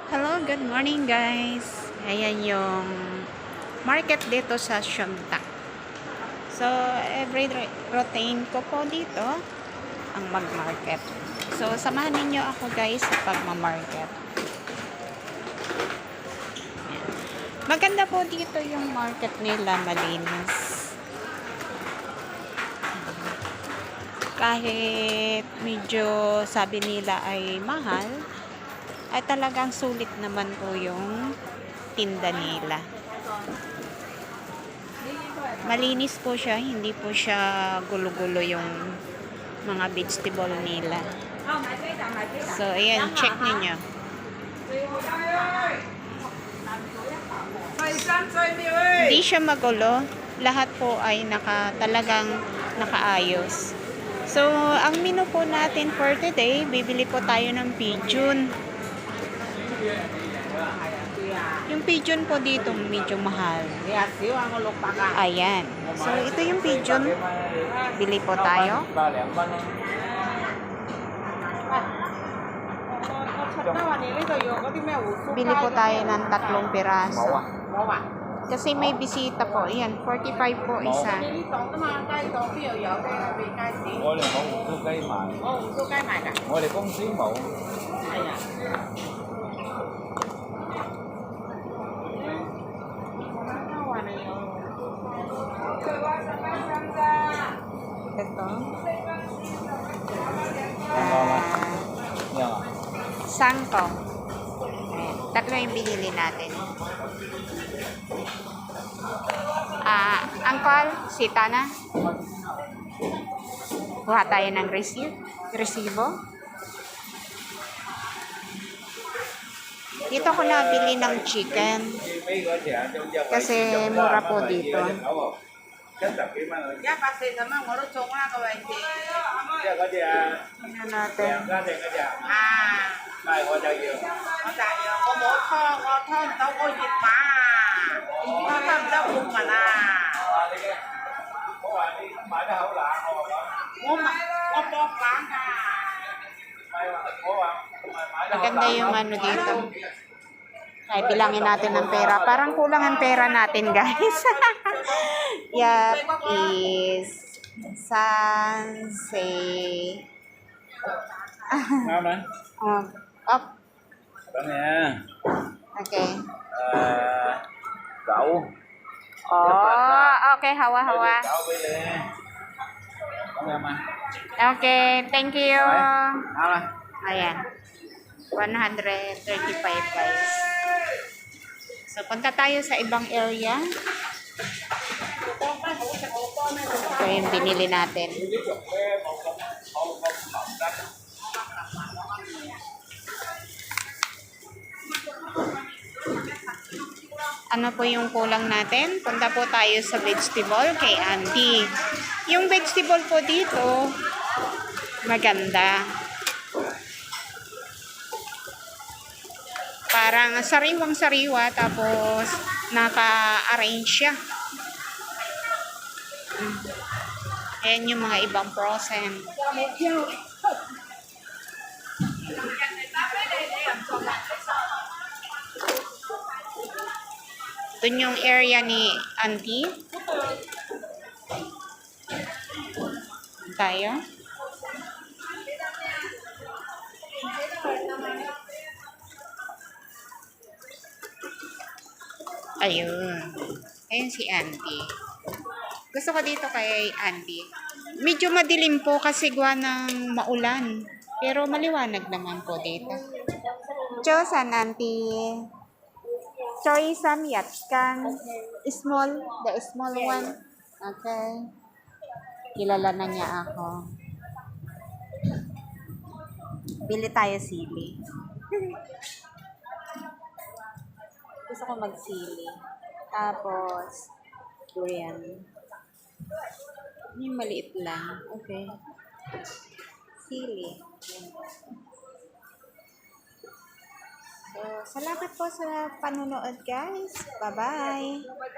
Hello, good morning guys. Ayan yung market dito sa Shuntak. So, every routine ko po dito ang mag-market. So, samahan ninyo ako guys sa pagma-market. Ayan. Maganda po dito yung market nila, malinis. Kahit medyo sabi nila ay mahal, ay talagang sulit naman po yung tinda nila. Malinis po siya, hindi po siya gulo-gulo yung mga vegetable nila. So, ayan, check ninyo. Hindi siya magulo. Lahat po ay talagang nakaayos. So, ang menu po natin for today, bibili po tayo ng pigeon. Yung pigeon po dito medyo mahal. Ayan. So, ito yung pigeon. Bili po tayo. Bili po tayo ng 3 piraso. Kasi may bisita po. Ayan, 45 po isa. Ito. Sangko. Tatlo yung binili natin. Angkol, sita na. Kuha tayo ng resibo. Dito ko nabili ng chicken. Kasi mura po dito. Tingnan natin. Maganda yung ano dito. Ay, bilangin natin ng pera. Parang kulang ang pera natin, guys. Yep, is Sanse. Up. Okay. Oh, okay, hawa-hawa. Okay, thank you. Ayan. 135 guys. So, punta tayo sa ibang area. Ito yung binili natin. Ano po yung kulang natin? Punta po tayo sa vegetable kay Andy. Yung vegetable po dito, maganda. Parang sariwang-sariwa, tapos naka-arrange siya. Ayan yung mga ibang frozen. Doon yung area ni Auntie. Tayo. Ayun. Ayun si Auntie. Gusto ko dito kay Auntie. Medyo madilim po kasi gawa ng maulan. Pero maliwanag naman po dito. Chosan, Auntie. Choy samyat kan small, the small one. Okay. Kilala na niya ako. Bili tayo sili. Gusto ko magsili. Tapos, ayan. Yung maliit lang. Okay. Sili. So, salamat po sa panunood guys. Bye-bye.